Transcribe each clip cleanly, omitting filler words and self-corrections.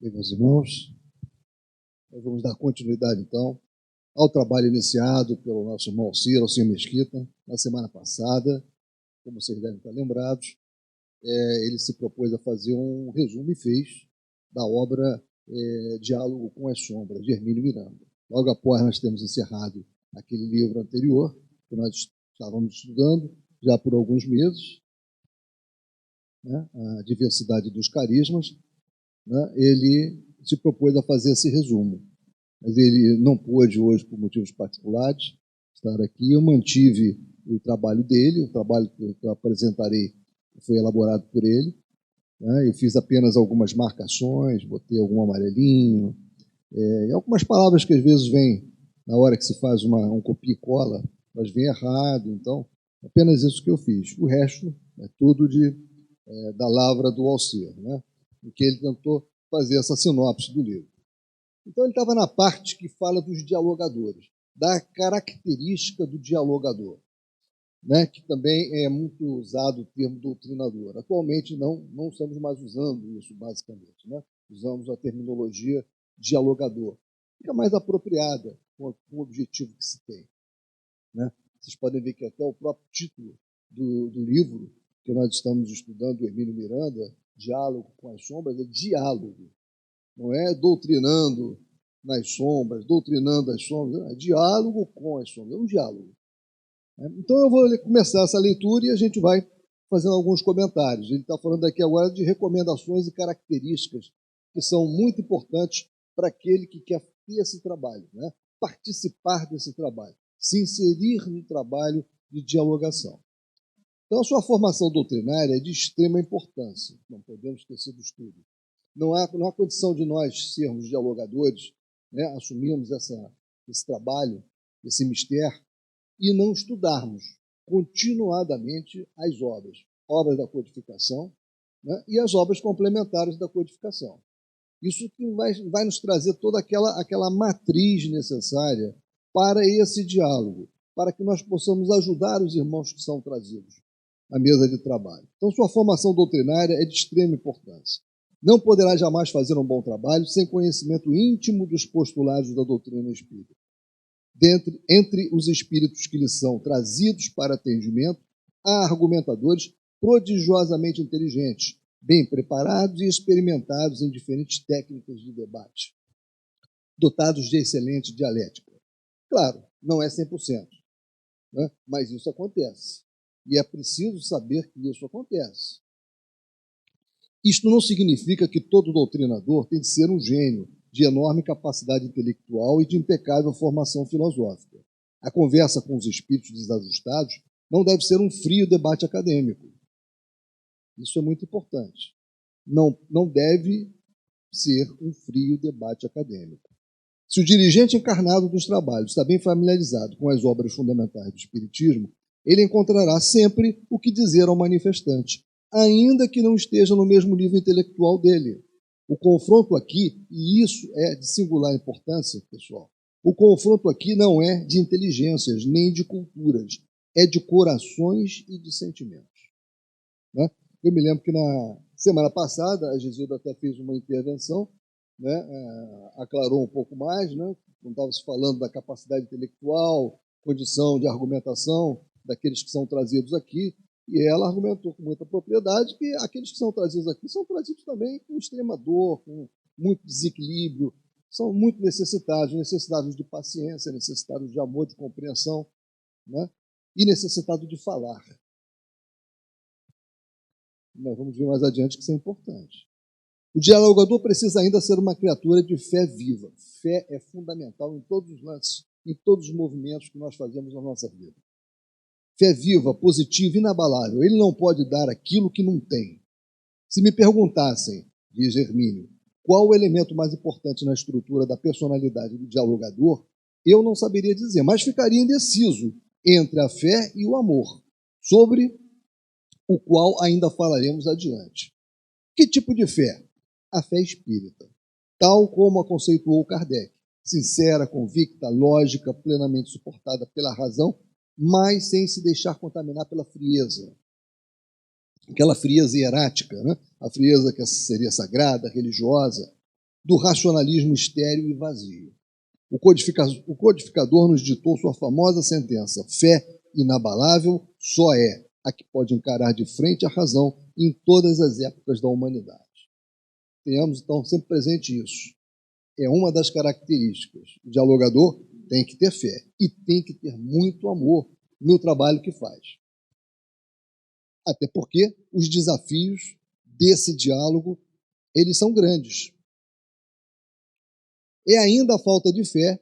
Ok, meus irmãos, nós vamos dar continuidade, então, ao trabalho iniciado pelo nosso irmão Alcir Mesquita, na semana passada. Como vocês devem estar lembrados, ele se propôs a fazer um resumo, e fez, da obra Diálogo com as Sombras, de Hermínio Miranda. Logo após nós temos encerrado aquele livro anterior, que nós estávamos estudando já por alguns meses, né, a diversidade dos carismas, né, ele se propôs a fazer esse resumo. Mas ele não pôde hoje, por motivos particulares, estar aqui. Eu mantive o trabalho dele, o trabalho que eu apresentarei foi elaborado por ele, né? Eu fiz apenas algumas marcações, botei algum amarelinho, e algumas palavras que às vezes vêm, na hora que se faz um copia e cola, elas vêm errado, então, apenas isso que eu fiz. O resto é tudo da lavra do Alcir, né? Em que ele tentou fazer essa sinopse do livro. Então, ele estava na parte que fala dos dialogadores, da característica do dialogador, né, que também é muito usado o termo doutrinador. Atualmente, não estamos mais usando isso, basicamente, né? Usamos a terminologia dialogador. Fica mais apropriada com o objetivo que se tem, né? Vocês podem ver que até o próprio título do livro que nós estamos estudando, do Hermínio Miranda, Diálogo com as Sombras, é diálogo. Não é doutrinando nas sombras, doutrinando as sombras, é diálogo com as sombras, é um diálogo. Então eu vou começar essa leitura e a gente vai fazendo alguns comentários. Ele está falando aqui agora de recomendações e características que são muito importantes para aquele que quer ter esse trabalho, né? Participar desse trabalho, se inserir no trabalho de dialogação. Então a sua formação doutrinária é de extrema importância, não podemos esquecer do estudo. Não há condição de nós sermos dialogadores, né, assumirmos esse trabalho, esse mistério, e não estudarmos continuadamente as obras da codificação, né, e as obras complementares da codificação. Isso que vai nos trazer toda aquela matriz necessária para esse diálogo, para que nós possamos ajudar os irmãos que são trazidos à mesa de trabalho. Então, sua formação doutrinária é de extrema importância. Não poderá jamais fazer um bom trabalho sem conhecimento íntimo dos postulados da doutrina espírita. Entre os espíritos que lhe são trazidos para atendimento, há argumentadores prodigiosamente inteligentes, bem preparados e experimentados em diferentes técnicas de debate, dotados de excelente dialética. Claro, não é 100%, né? Mas isso acontece. E é preciso saber que isso acontece. Isto não significa que todo doutrinador tem de ser um gênio de enorme capacidade intelectual e de impecável formação filosófica. A conversa com os espíritos desajustados não deve ser um frio debate acadêmico. Isso é muito importante. Não deve ser um frio debate acadêmico. Se o dirigente encarnado dos trabalhos está bem familiarizado com as obras fundamentais do Espiritismo, ele encontrará sempre o que dizer ao manifestante, ainda que não esteja no mesmo nível intelectual dele. O confronto aqui, e isso é de singular importância, pessoal, o confronto aqui não é de inteligências, nem de culturas, é de corações e de sentimentos. Né? Eu me lembro que na semana passada, a Gisilda até fez uma intervenção, né? Aclarou um pouco mais, né? Não estava se falando da capacidade intelectual, condição de argumentação daqueles que são trazidos aqui, e ela argumentou com muita propriedade que aqueles que são trazidos aqui são trazidos também com extrema dor, com muito desequilíbrio, são muito necessitados de paciência, necessitados de amor, de compreensão, né? E necessitados de falar. Nós vamos ver mais adiante que isso é importante. O dialogador precisa ainda ser uma criatura de fé viva. Fé é fundamental em todos os lances, em todos os movimentos que nós fazemos na nossa vida. Fé viva, positiva, inabalável. Ele não pode dar aquilo que não tem. Se me perguntassem, diz Hermínio, qual o elemento mais importante na estrutura da personalidade do dialogador, eu não saberia dizer, mas ficaria indeciso entre a fé e o amor, sobre o qual ainda falaremos adiante. Que tipo de fé? A fé espírita, tal como a conceituou Kardec, sincera, convicta, lógica, plenamente suportada pela razão, mas sem se deixar contaminar pela frieza. Aquela frieza hierática, né? A frieza que seria sagrada, religiosa, do racionalismo estéril e vazio. O codificador nos ditou sua famosa sentença: fé inabalável só é a que pode encarar de frente a razão em todas as épocas da humanidade. Tenhamos, então, sempre presente isso. É uma das características. O dialogador tem que ter fé e tem que ter muito amor no trabalho que faz. Até porque os desafios desse diálogo, eles são grandes. É ainda a falta de fé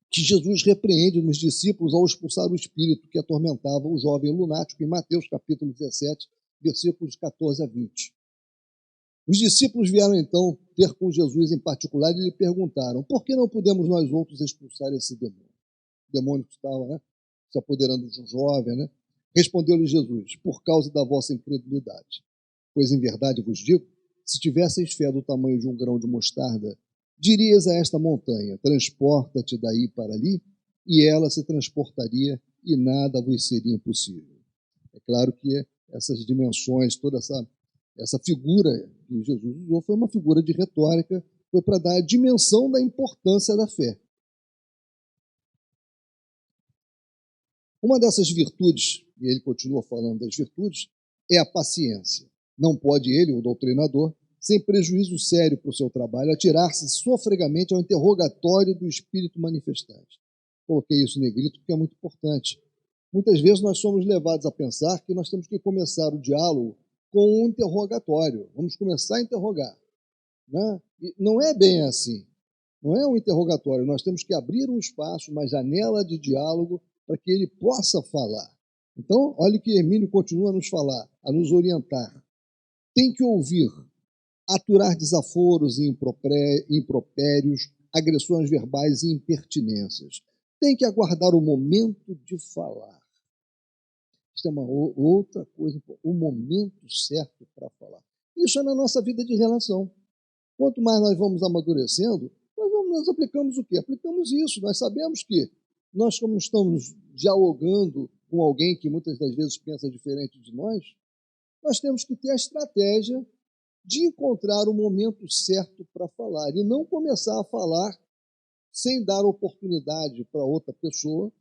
que Jesus repreende nos discípulos ao expulsar o espírito que atormentava o jovem lunático em Mateus capítulo 17, versículos 14 a 20. Os discípulos vieram então ter com Jesus em particular e lhe perguntaram: por que não podemos nós outros expulsar esse demônio? O demônio que estava se apoderando de um jovem, Respondeu-lhe Jesus: por causa da vossa incredulidade. Pois em verdade vos digo, se tivesseis fé do tamanho de um grão de mostarda, dirias a esta montanha: transporta-te daí para ali, e ela se transportaria e nada vos seria impossível. É claro que essas dimensões, toda essa figura que Jesus usou foi uma figura de retórica, foi para dar a dimensão da importância da fé. Uma dessas virtudes, e ele continua falando das virtudes, é a paciência. Não pode ele, o doutrinador, sem prejuízo sério para o seu trabalho, atirar-se sofregamente ao interrogatório do espírito manifestante. Coloquei isso em negrito porque é muito importante. Muitas vezes nós somos levados a pensar que nós temos que começar o diálogo com um interrogatório. Vamos começar a interrogar. E não é bem assim. Não é um interrogatório. Nós temos que abrir um espaço, uma janela de diálogo para que ele possa falar. Então, olha o que Hermínio continua a nos falar, a nos orientar. Tem que ouvir, aturar desaforos e impropérios, agressões verbais e impertinências. Tem que aguardar o momento de falar. Isso é uma outra coisa, o momento certo para falar. Isso é na nossa vida de relação. Quanto mais nós vamos amadurecendo, nós aplicamos o quê? Aplicamos isso. Nós sabemos que nós, como estamos dialogando com alguém que muitas das vezes pensa diferente de nós temos que ter a estratégia de encontrar o momento certo para falar e não começar a falar sem dar oportunidade para outra pessoa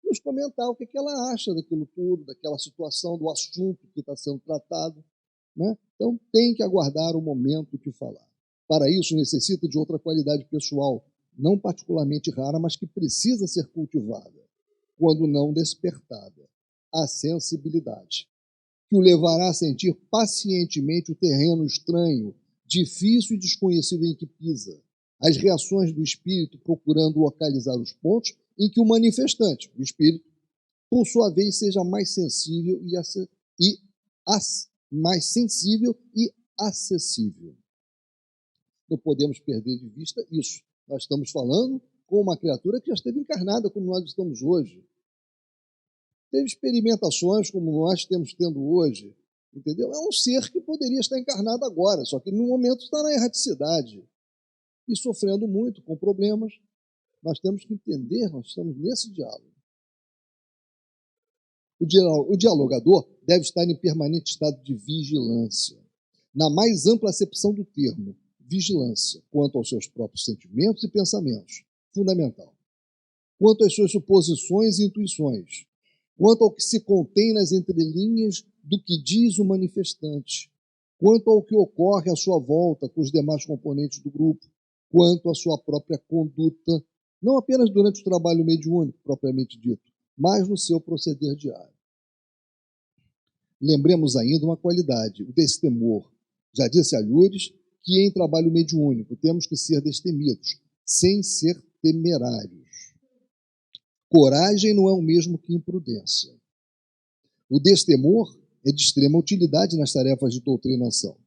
nos comentar o que ela acha daquilo tudo, daquela situação, do assunto que está sendo tratado. Então, tem que aguardar o momento de falar. Para isso, necessita de outra qualidade pessoal, não particularmente rara, mas que precisa ser cultivada, quando não despertada: a sensibilidade, que o levará a sentir pacientemente o terreno estranho, difícil e desconhecido em que pisa, as reações do espírito procurando localizar os pontos em que o manifestante, o espírito, por sua vez, seja mais sensível e acessível. Não podemos perder de vista isso. Nós estamos falando com uma criatura que já esteve encarnada como nós estamos hoje. Teve experimentações como nós estamos tendo hoje, entendeu? É um ser que poderia estar encarnado agora, só que no momento está na erraticidade e sofrendo muito, com problemas. Nós temos que entender, nós estamos nesse diálogo. O dialogador deve estar em permanente estado de vigilância, na mais ampla acepção do termo, vigilância, quanto aos seus próprios sentimentos e pensamentos, fundamental, quanto às suas suposições e intuições, quanto ao que se contém nas entrelinhas do que diz o manifestante, quanto ao que ocorre à sua volta com os demais componentes do grupo, quanto à sua própria conduta, não apenas durante o trabalho mediúnico, propriamente dito, mas no seu proceder diário. Lembremos ainda uma qualidade, o destemor. Já disse a Lourdes que em trabalho mediúnico temos que ser destemidos, sem ser temerários. Coragem não é o mesmo que imprudência. O destemor é de extrema utilidade nas tarefas de doutrinação.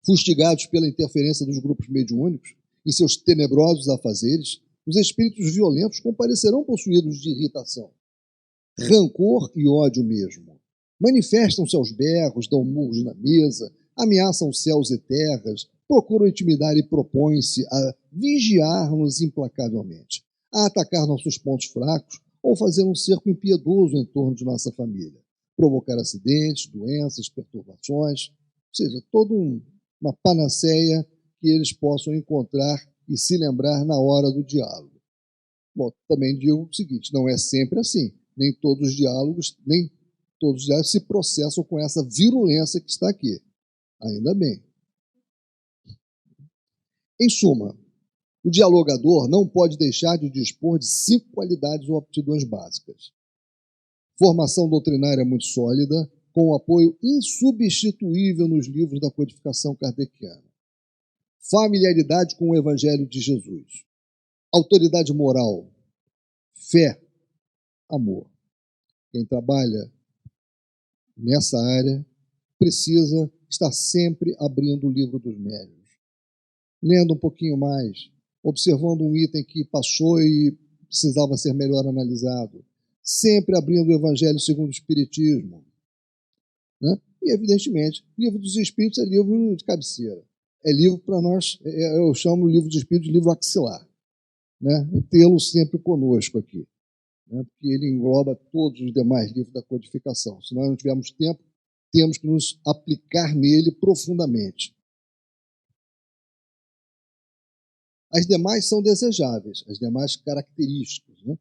Fustigados pela interferência dos grupos mediúnicos em seus tenebrosos afazeres, os espíritos violentos comparecerão possuídos de irritação, rancor e ódio mesmo. Manifestam-se aos berros, dão murros na mesa, ameaçam céus e terras, procuram intimidar e propõem-se a vigiar-nos implacavelmente, a atacar nossos pontos fracos ou fazer um cerco impiedoso em torno de nossa família, provocar acidentes, doenças, perturbações, ou seja, todo uma panaceia que eles possam encontrar e se lembrar na hora do diálogo. Bom, também digo o seguinte, não é sempre assim. Nem todos os diálogos se processam com essa virulência que está aqui. Ainda bem. Em suma, o dialogador não pode deixar de dispor de 5 qualidades ou aptidões básicas. Formação doutrinária muito sólida, com apoio insubstituível nos livros da codificação kardeciana. Familiaridade com o Evangelho de Jesus. Autoridade moral, fé, amor. Quem trabalha nessa área precisa estar sempre abrindo o livro dos médiuns, lendo um pouquinho mais, observando um item que passou e precisava ser melhor analisado, sempre abrindo o Evangelho segundo o Espiritismo, né? E, evidentemente, o Livro dos Espíritos é livro de cabeceira. É livro para nós, eu chamo o Livro dos Espíritos de livro axilar, né? Tê-lo sempre conosco aqui, né? Porque ele engloba todos os demais livros da codificação. Se nós não tivermos tempo, temos que nos aplicar nele profundamente. As demais são desejáveis, as demais características, né?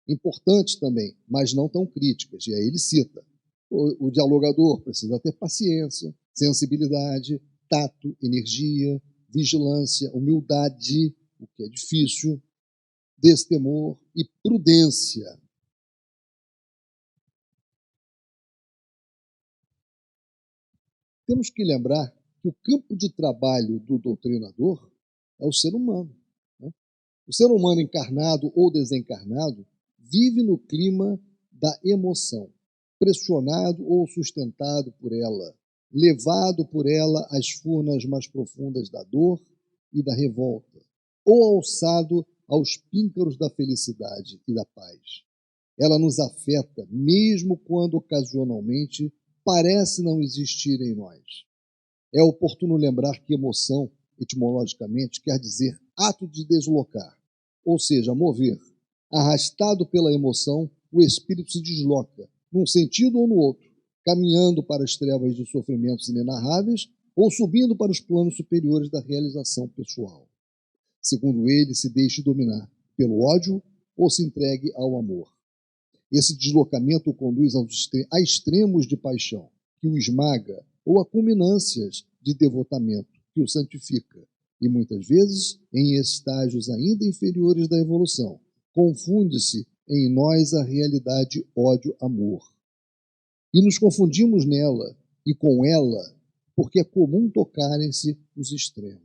Importantes também, mas não tão críticas. E aí ele cita: o dialogador precisa ter paciência, sensibilidade, tato, energia, vigilância, humildade, o que é difícil, destemor e prudência. Temos que lembrar que o campo de trabalho do doutrinador é o ser humano, né? O ser humano encarnado ou desencarnado vive no clima da emoção, pressionado ou sustentado por ela, levado por ela às furnas mais profundas da dor e da revolta, ou alçado aos píncaros da felicidade e da paz. Ela nos afeta, mesmo quando ocasionalmente parece não existir em nós. É oportuno lembrar que emoção, etimologicamente, quer dizer ato de deslocar, ou seja, mover. Arrastado pela emoção, o espírito se desloca, num sentido ou no outro, caminhando para as trevas de sofrimentos inenarráveis ou subindo para os planos superiores da realização pessoal. Segundo ele, se deixe dominar pelo ódio ou se entregue ao amor. Esse deslocamento o conduz a extremos de paixão, que o esmaga, ou a culminâncias de devotamento, que o santifica, e muitas vezes, em estágios ainda inferiores da evolução, confunde-se em nós a realidade ódio-amor. E nos confundimos nela e com ela, porque é comum tocarem-se os extremos.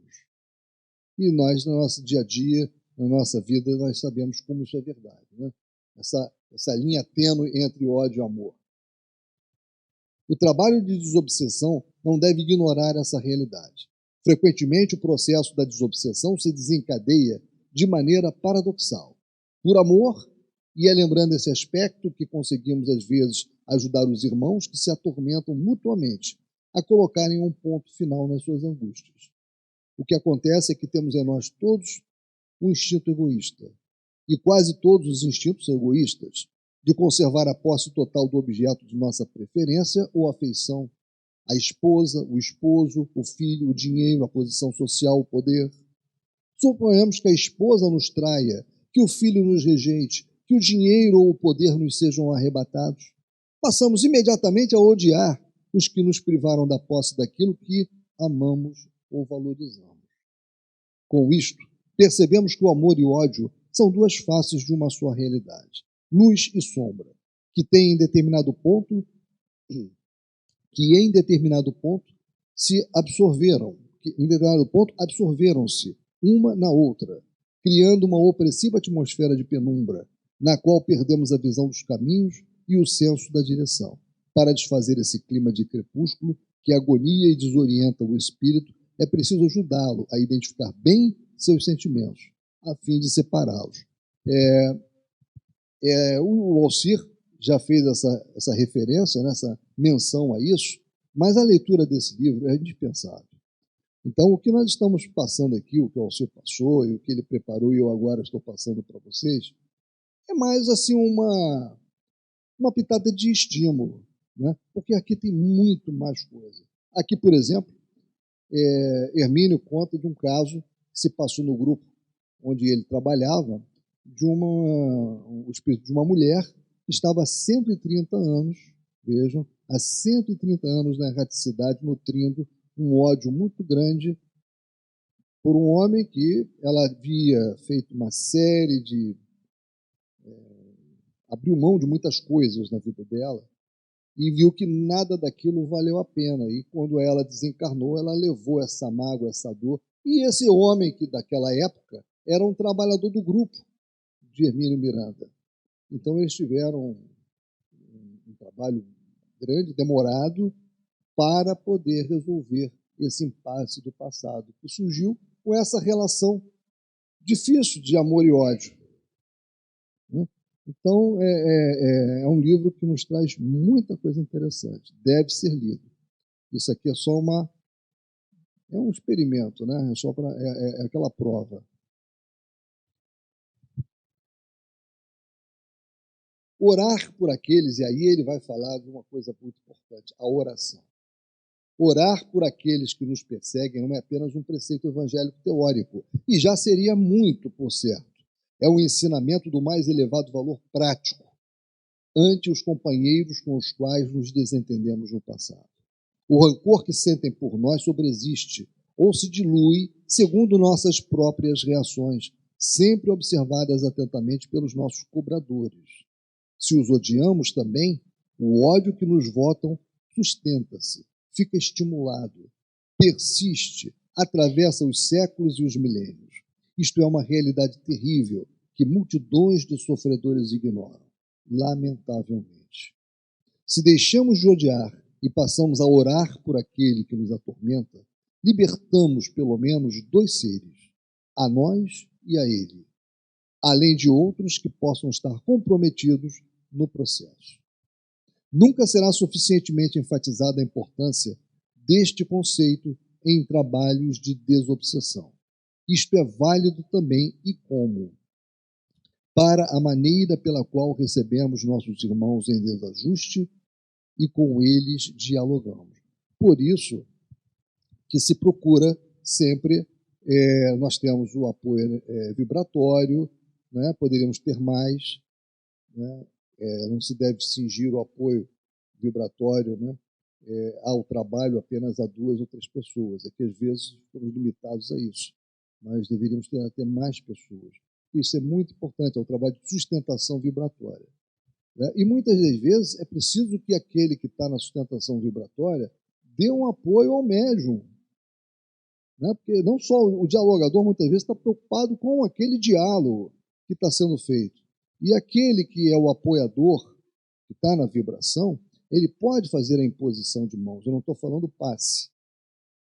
E nós, no nosso dia a dia, na nossa vida, nós sabemos como isso é verdade, né? Essa linha tênue entre ódio e amor. O trabalho de desobsessão não deve ignorar essa realidade. Frequentemente, o processo da desobsessão se desencadeia de maneira paradoxal. Por amor, e é lembrando esse aspecto que conseguimos, às vezes, ajudar os irmãos que se atormentam mutuamente a colocarem um ponto final nas suas angústias. O que acontece é que temos em nós todos um instinto egoísta, e quase todos os instintos são egoístas, de conservar a posse total do objeto de nossa preferência ou afeição, a esposa, o esposo, o filho, o dinheiro, a posição social, o poder. Suponhamos que a esposa nos traia, que o filho nos rejeite, que o dinheiro ou o poder nos sejam arrebatados. Passamos imediatamente a odiar os que nos privaram da posse daquilo que amamos ou valorizamos. Com isto, percebemos que o amor e o ódio são duas faces de uma só realidade, luz e sombra, que em determinado ponto se absorveram, absorveram-se uma na outra, criando uma opressiva atmosfera de penumbra, na qual perdemos a visão dos caminhos e o senso da direção. Para desfazer esse clima de crepúsculo que agonia e desorienta o espírito, é preciso ajudá-lo a identificar bem seus sentimentos, a fim de separá-los. O Alcir já fez essa referência, né, essa menção a isso, mas a leitura desse livro é indispensável. Então, o que nós estamos passando aqui, o que o Alcir passou e o que ele preparou e eu agora estou passando para vocês, é mais assim uma pitada de estímulo, né? Porque aqui tem muito mais coisa. Aqui, por exemplo, Hermínio conta de um caso que se passou no grupo onde ele trabalhava, de o espírito de uma mulher que estava há 130 anos, vejam, há 130 anos na erraticidade, nutrindo um ódio muito grande por um homem que ela havia feito uma série de... abriu mão de muitas coisas na vida dela e viu que nada daquilo valeu a pena. E quando ela desencarnou, ela levou essa mágoa, essa dor. E esse homem, que daquela época era um trabalhador do grupo de Hermínio Miranda. Então eles tiveram um trabalho grande, demorado, para poder resolver esse impasse do passado, que surgiu com essa relação difícil de amor e ódio. Então, é um livro que nos traz muita coisa interessante. Deve ser lido. Isso aqui é só um experimento, né? É aquela prova. Orar por aqueles, e aí ele vai falar de uma coisa muito importante, a oração. Orar por aqueles que nos perseguem não é apenas um preceito evangélico teórico, e já seria muito, por certo. É um ensinamento do mais elevado valor prático ante os companheiros com os quais nos desentendemos no passado. O rancor que sentem por nós sobreexiste ou se dilui segundo nossas próprias reações, sempre observadas atentamente pelos nossos cobradores. Se os odiamos também, o ódio que nos votam sustenta-se, fica estimulado, persiste, atravessa os séculos e os milênios. Isto é uma realidade terrível que multidões de sofredores ignoram, lamentavelmente. Se deixamos de odiar e passamos a orar por aquele que nos atormenta, libertamos pelo menos dois seres, a nós e a ele, além de outros que possam estar comprometidos no processo. Nunca será suficientemente enfatizada a importância deste conceito em trabalhos de desobsessão. Isto é válido também e como para a maneira pela qual recebemos nossos irmãos em desajuste e com eles dialogamos. Por isso que se procura sempre, nós temos o apoio vibratório, né? Poderíamos ter mais, né? Não se deve cingir o apoio vibratório, né? Ao trabalho apenas a 2 ou 3 pessoas. É que às vezes estamos limitados a isso, mas deveríamos ter até mais pessoas. Isso é muito importante, é o trabalho de sustentação vibratória. Né? E muitas das vezes é preciso que aquele que está na sustentação vibratória dê um apoio ao médium. Né? Porque não só o dialogador muitas vezes está preocupado com aquele diálogo que está sendo feito. E aquele que é o apoiador, que está na vibração, ele pode fazer a imposição de mãos. Eu não estou falando passe.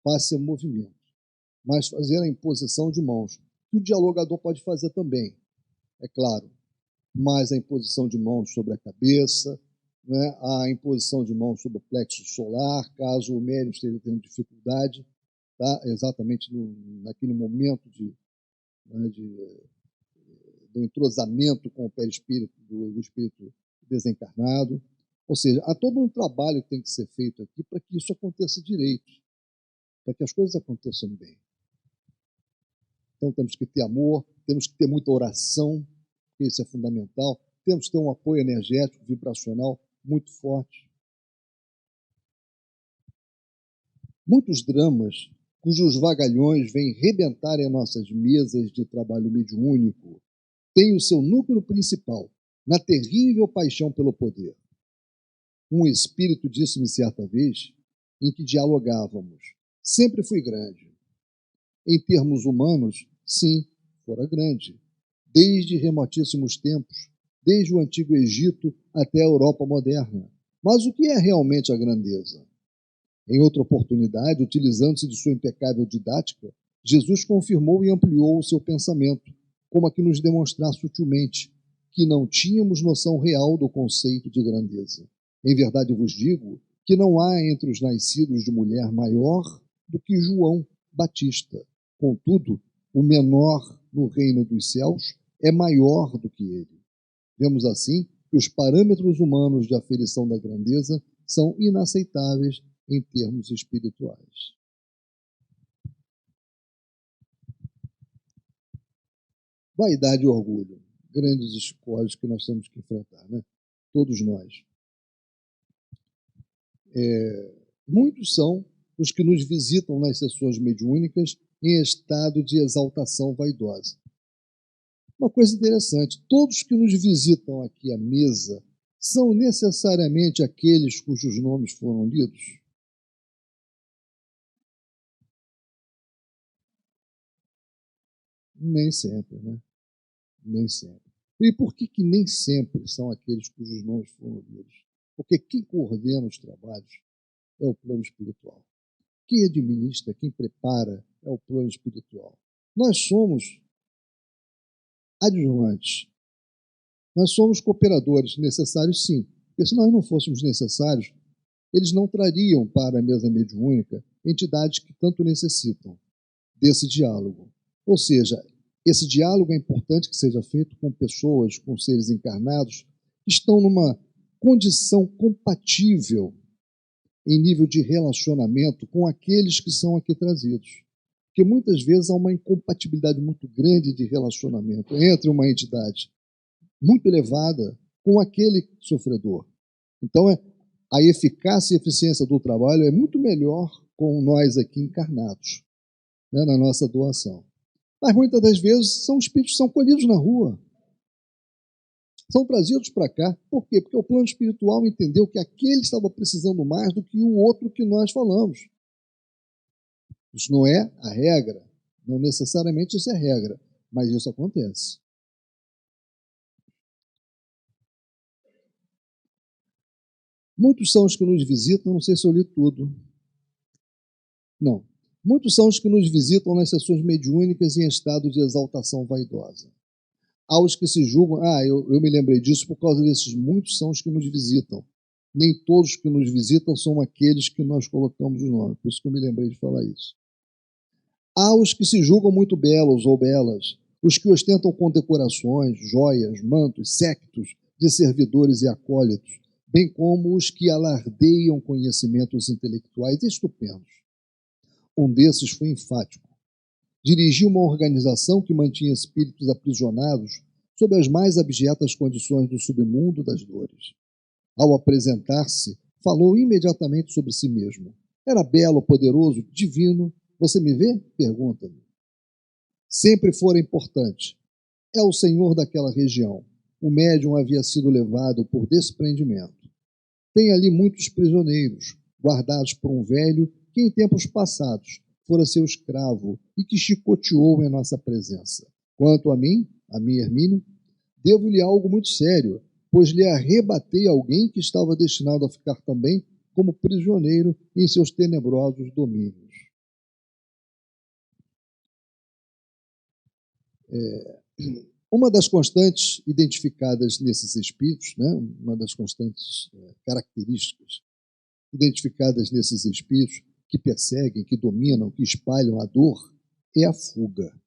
Passe é movimento. Mas fazer a imposição de mãos. Que o dialogador pode fazer também, é claro. Mas a imposição de mãos sobre a cabeça, né? A imposição de mãos sobre o plexo solar, caso o médium esteja tendo dificuldade, tá? Exatamente naquele momento do entrosamento com o perispírito do espírito desencarnado. Ou seja, há todo um trabalho que tem que ser feito aqui para que isso aconteça direito, para que as coisas aconteçam bem. Então temos que ter amor, temos que ter muita oração, porque isso é fundamental, temos que ter um apoio energético, vibracional muito forte. Muitos dramas cujos vagalhões vêm rebentar em nossas mesas de trabalho mediúnico têm o seu núcleo principal na terrível paixão pelo poder. Um espírito disse-me certa vez, em que dialogávamos: sempre fui grande. Em termos humanos, sim, fora grande. Desde remotíssimos tempos, desde o Antigo Egito até a Europa moderna. Mas o que é realmente a grandeza? Em outra oportunidade, utilizando-se de sua impecável didática, Jesus confirmou e ampliou o seu pensamento, como a que nos demonstrar sutilmente que não tínhamos noção real do conceito de grandeza. Em verdade vos digo que não há entre os nascidos de mulher maior do que João Batista. Contudo, o menor no reino dos céus é maior do que ele. Vemos assim que os parâmetros humanos de aferição da grandeza são inaceitáveis em termos espirituais. Vaidade e orgulho, grandes escolhas que nós temos que enfrentar, né? Todos nós. Muitos são os que nos visitam nas sessões mediúnicas em estado de exaltação vaidosa. Uma coisa interessante, todos que nos visitam aqui à mesa são necessariamente aqueles cujos nomes foram lidos? Nem sempre, né? Nem sempre. E por que nem sempre são aqueles cujos nomes foram lidos? Porque quem coordena os trabalhos é o plano espiritual. Quem administra, quem prepara é o plano espiritual. Nós somos adjuvantes. Nós somos cooperadores, necessários sim. Porque se nós não fôssemos necessários, eles não trariam para a mesa mediúnica entidades que tanto necessitam desse diálogo. Ou seja, esse diálogo é importante que seja feito com pessoas, com seres encarnados, que estão numa condição compatível em nível de relacionamento com aqueles que são aqui trazidos. Porque muitas vezes há uma incompatibilidade muito grande de relacionamento entre uma entidade muito elevada com aquele sofredor. Então, a eficácia e eficiência do trabalho é muito melhor com nós aqui encarnados, né, na nossa doação. Mas muitas das vezes são espíritos que são colhidos na rua, são trazidos para cá. Por quê? Porque o plano espiritual entendeu que aquele estava precisando mais do que o outro que nós falamos. Isso não é a regra, não necessariamente isso é regra, mas isso acontece. Muitos são os que nos visitam, não sei se eu li tudo. Não. Muitos são os que nos visitam nas sessões mediúnicas em estado de exaltação vaidosa. Há os que se julgam, eu me lembrei disso por causa desses, muitos são os que nos visitam. Nem todos que nos visitam são aqueles que nós colocamos o nome, por isso que eu me lembrei de falar isso. Há os que se julgam muito belos ou belas, os que ostentam condecorações, joias, mantos, séquitos de servidores e acólitos, bem como os que alardeiam conhecimentos intelectuais estupendos. Um desses foi enfático. Dirigiu uma organização que mantinha espíritos aprisionados sob as mais abjetas condições do submundo das dores. Ao apresentar-se, falou imediatamente sobre si mesmo. Era belo, poderoso, divino. Você me vê? Pergunta-me. Sempre fora importante. É o senhor daquela região. O médium havia sido levado por desprendimento. Tem ali muitos prisioneiros, guardados por um velho que em tempos passados fora seu escravo e que chicoteou em nossa presença. Quanto a mim Hermínio, devo-lhe algo muito sério, pois lhe arrebatei alguém que estava destinado a ficar também como prisioneiro em seus tenebrosos domínios. Uma das constantes identificadas nesses espíritos, né, uma das constantes características identificadas nesses espíritos que perseguem, que dominam, que espalham a dor, é a fuga.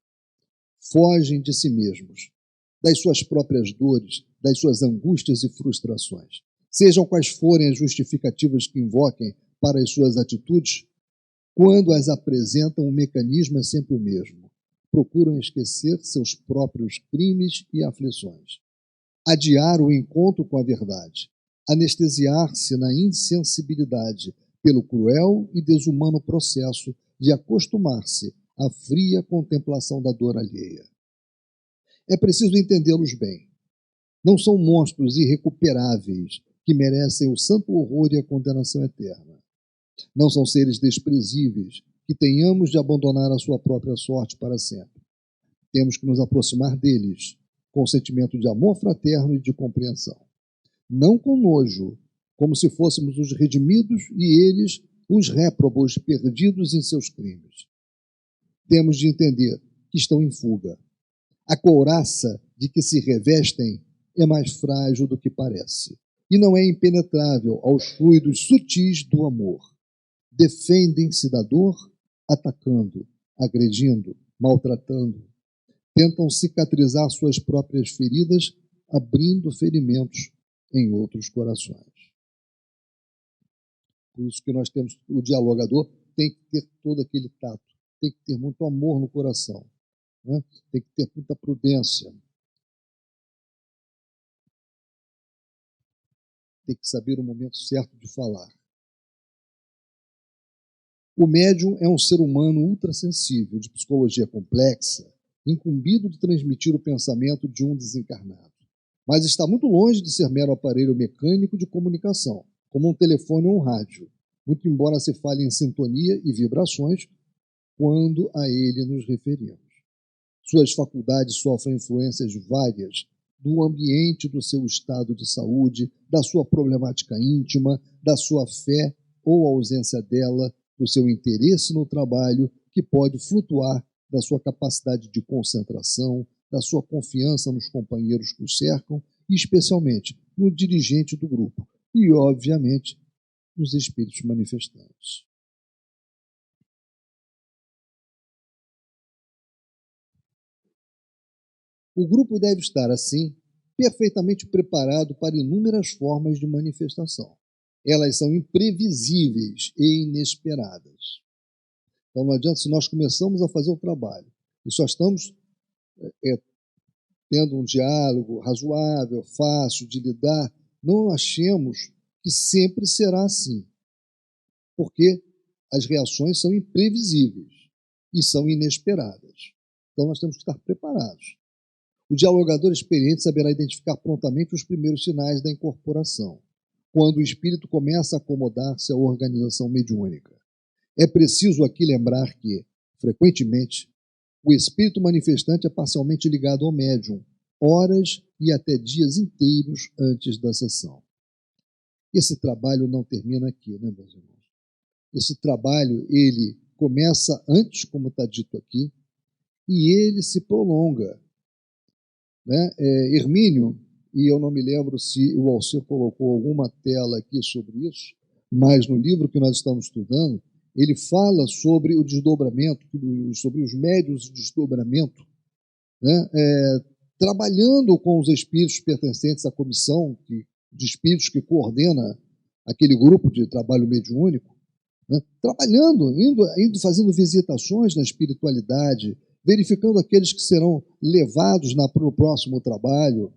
Fogem de si mesmos, das suas próprias dores, das suas angústias e frustrações. Sejam quais forem as justificativas que invoquem para as suas atitudes, quando as apresentam, o mecanismo é sempre o mesmo. Procuram esquecer seus próprios crimes e aflições. Adiar o encontro com a verdade. Anestesiar-se na insensibilidade pelo cruel e desumano processo de acostumar-se à fria contemplação da dor alheia. É preciso entendê-los bem. Não são monstros irrecuperáveis que merecem o santo horror e a condenação eterna. Não são seres desprezíveis que tenhamos de abandonar a sua própria sorte para sempre. Temos que nos aproximar deles com sentimento de amor fraterno e de compreensão. Não com nojo, como se fôssemos os redimidos e eles os réprobos perdidos em seus crimes. Temos de entender que estão em fuga. A couraça de que se revestem é mais frágil do que parece e não é impenetrável aos fluidos sutis do amor. Defendem-se da dor atacando, agredindo, maltratando. Tentam cicatrizar suas próprias feridas, abrindo ferimentos em outros corações. Por isso que nós temos, o dialogador tem que ter todo aquele tato, tem que ter muito amor no coração. né? Tem que ter muita prudência. Tem que saber o momento certo de falar. O médium é um ser humano ultrassensível, de psicologia complexa, incumbido de transmitir o pensamento de um desencarnado. Mas está muito longe de ser mero aparelho mecânico de comunicação, como um telefone ou um rádio, muito embora se fale em sintonia e vibrações quando a ele nos referimos. Suas faculdades sofrem influências várias do ambiente, do seu estado de saúde, da sua problemática íntima, da sua fé ou ausência dela, do seu interesse no trabalho, que pode flutuar da sua capacidade de concentração, da sua confiança nos companheiros que o cercam e, especialmente, no dirigente do grupo e, obviamente, nos espíritos manifestantes. O grupo deve estar, assim, perfeitamente preparado para inúmeras formas de manifestação. Elas são imprevisíveis e inesperadas. Então, não adianta, se nós começamos a fazer o trabalho e só estamos tendo um diálogo razoável, fácil de lidar, não achemos que sempre será assim, porque as reações são imprevisíveis e são inesperadas. Então, nós temos que estar preparados. O dialogador experiente saberá identificar prontamente os primeiros sinais da incorporação, quando o espírito começa a acomodar-se à organização mediúnica. É preciso aqui lembrar que, frequentemente, o espírito manifestante é parcialmente ligado ao médium, horas e até dias inteiros antes da sessão. Esse trabalho não termina aqui, né, meus irmãos? Esse trabalho, ele começa antes, como está dito aqui, e ele se prolonga. Né? Hermínio, e eu não me lembro se o Alcir colocou alguma tela aqui sobre isso, mas no livro que nós estamos estudando, ele fala sobre o desdobramento, sobre os médios de desdobramento, né? Trabalhando com os espíritos pertencentes à comissão de espíritos que coordena aquele grupo de trabalho mediúnico, né? Trabalhando, indo fazendo visitações na espiritualidade, verificando aqueles que serão levados para o próximo trabalho.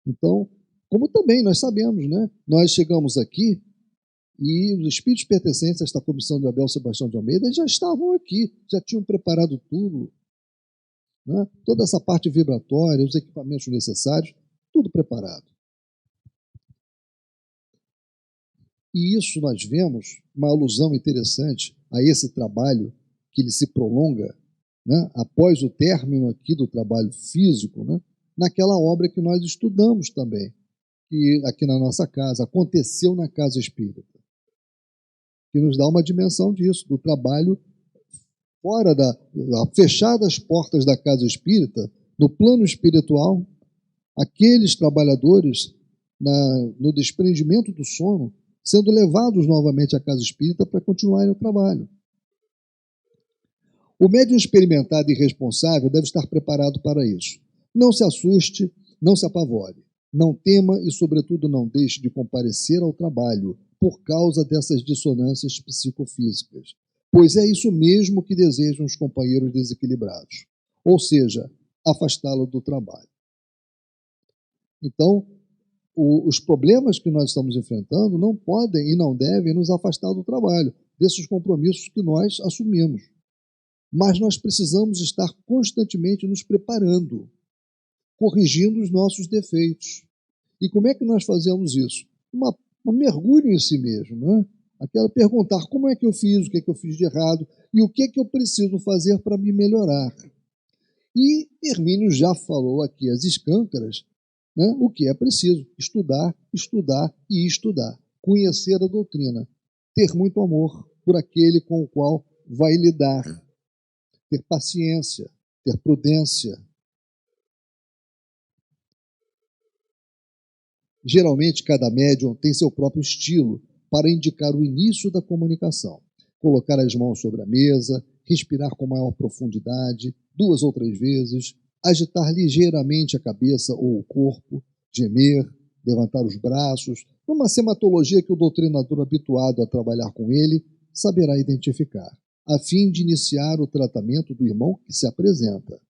Então, como também nós sabemos, né? Nós chegamos aqui e os espíritos pertencentes a esta comissão de Abel Sebastião de Almeida já estavam aqui, já tinham preparado tudo, né? Toda essa parte vibratória, os equipamentos necessários, tudo preparado. E isso nós vemos uma alusão interessante a esse trabalho que ele se prolonga, né, após o término aqui do trabalho físico, né, naquela obra que nós estudamos também, que aqui na nossa casa, aconteceu na Casa Espírita, que nos dá uma dimensão disso, do trabalho fora fechadas as portas da Casa Espírita, no plano espiritual, aqueles trabalhadores, no desprendimento do sono, sendo levados novamente à Casa Espírita para continuarem o trabalho. O médium experimentado e responsável deve estar preparado para isso. Não se assuste, não se apavore, não tema e, sobretudo, não deixe de comparecer ao trabalho por causa dessas dissonâncias psicofísicas, pois é isso mesmo que desejam os companheiros desequilibrados, ou seja, afastá-lo do trabalho. Então, os problemas que nós estamos enfrentando não podem e não devem nos afastar do trabalho, desses compromissos que nós assumimos. Mas nós precisamos estar constantemente nos preparando, corrigindo os nossos defeitos. E como é que nós fazemos isso? Um mergulho em si mesmo, né? Aquela perguntar como é que eu fiz, o que é que eu fiz de errado e o que é que eu preciso fazer para me melhorar. E Hermínio já falou aqui às escâncaras, né, o que é preciso: estudar, estudar e estudar, conhecer a doutrina, ter muito amor por aquele com o qual vai lidar, ter paciência, ter prudência. Geralmente, cada médium tem seu próprio estilo para indicar o início da comunicação. Colocar as mãos sobre a mesa, respirar com maior profundidade, 2 ou 3 vezes, agitar ligeiramente a cabeça ou o corpo, gemer, levantar os braços, numa sematologia que o doutrinador habituado a trabalhar com ele saberá identificar. a fim de iniciar o tratamento do irmão que se apresenta.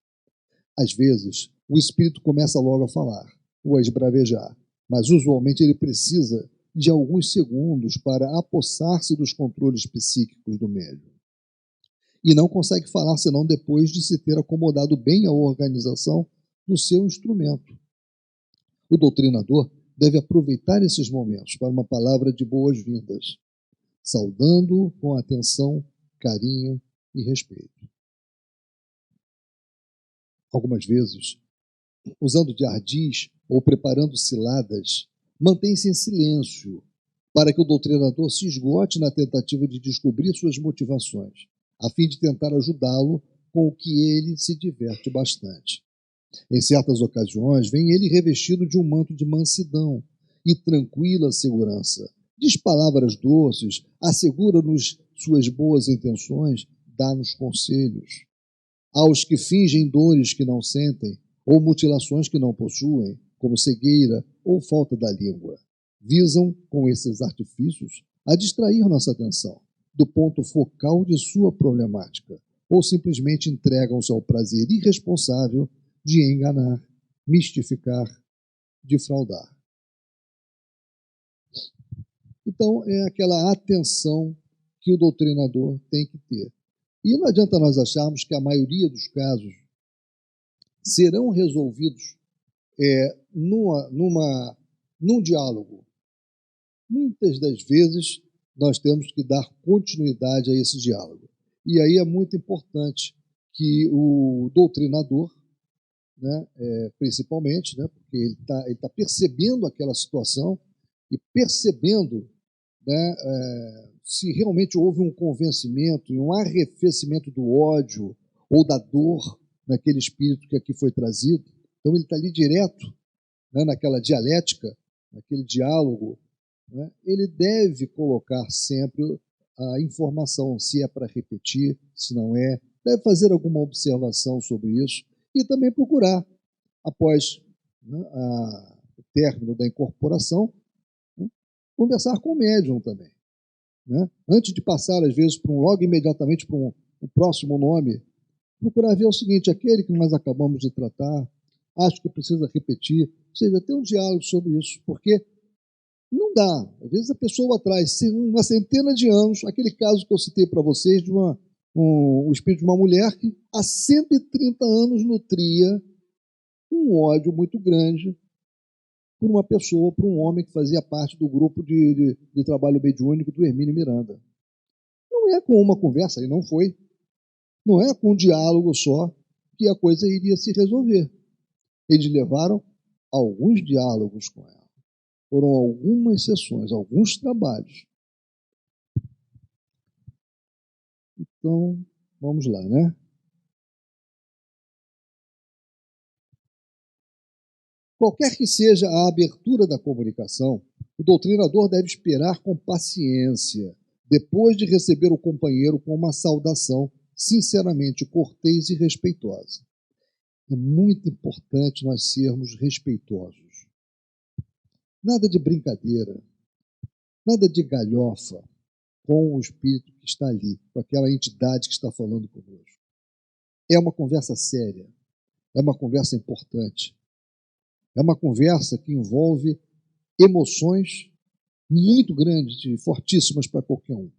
Às vezes, o espírito começa logo a falar, ou a esbravejar, mas usualmente ele precisa de alguns segundos para apossar-se dos controles psíquicos do médium. E não consegue falar senão depois de se ter acomodado bem a organização do seu instrumento. O doutrinador deve aproveitar esses momentos para uma palavra de boas-vindas, saudando-o com atenção, carinho e respeito. Algumas vezes, usando de ardis ou preparando ciladas, mantém-se em silêncio para que o doutrinador se esgote na tentativa de descobrir suas motivações, a fim de tentar ajudá-lo com o que ele se diverte bastante. Em certas ocasiões, vem ele revestido de um manto de mansidão e tranquila segurança. Diz palavras doces, assegura-nos suas boas intenções, dá-nos conselhos. Aos que fingem dores que não sentem, ou mutilações que não possuem, como cegueira ou falta da língua, visam, com esses artifícios, a distrair nossa atenção do ponto focal de sua problemática, ou simplesmente entregam-se ao prazer irresponsável de enganar, mistificar, defraudar. Então, é aquela atenção que o doutrinador tem que ter. E não adianta nós acharmos que a maioria dos casos serão resolvidos num diálogo. Muitas das vezes nós temos que dar continuidade a esse diálogo. E aí é muito importante que o doutrinador, né, principalmente, né, porque ele tá percebendo aquela situação e percebendo, né, se realmente houve um convencimento e um arrefecimento do ódio ou da dor naquele espírito que aqui foi trazido. Então ele está ali direto, né, naquela dialética, naquele diálogo, né, ele deve colocar sempre a informação, se é para repetir, se não é, deve fazer alguma observação sobre isso e também procurar, após, né, o término da incorporação, né, conversar com o médium também. Né? Antes de passar, às vezes, logo imediatamente para um próximo nome, procurar ver o seguinte: aquele que nós acabamos de tratar, acho que precisa repetir, ou seja, ter um diálogo sobre isso, porque não dá. Às vezes a pessoa traz uma centena de anos, aquele caso que eu citei para vocês, de o espírito de uma mulher que há 130 anos nutria um ódio muito grande por uma pessoa, por um homem que fazia parte do grupo de trabalho mediúnico do Hermínio Miranda. Não é com uma conversa, e não foi, não é com um diálogo só que a coisa iria se resolver. Eles levaram alguns diálogos com ela. Foram algumas sessões, alguns trabalhos. Então, vamos lá, né? Qualquer que seja a abertura da comunicação, o doutrinador deve esperar com paciência, depois de receber o companheiro com uma saudação sinceramente cortês e respeitosa. É muito importante nós sermos respeitosos. Nada de brincadeira, nada de galhofa com o espírito que está ali, com aquela entidade que está falando conosco. É uma conversa séria, é uma conversa importante, é uma conversa que envolve emoções muito grandes e fortíssimas para qualquer um.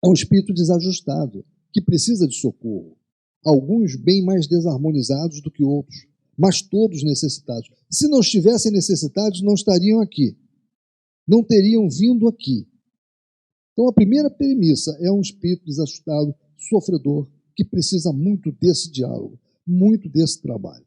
É um espírito desajustado, que precisa de socorro. Alguns bem mais desarmonizados do que outros, mas todos necessitados. Se não estivessem necessitados, não estariam aqui. Não teriam vindo aqui. Então, a primeira premissa é um espírito desajustado, sofredor, que precisa muito desse diálogo, muito desse trabalho.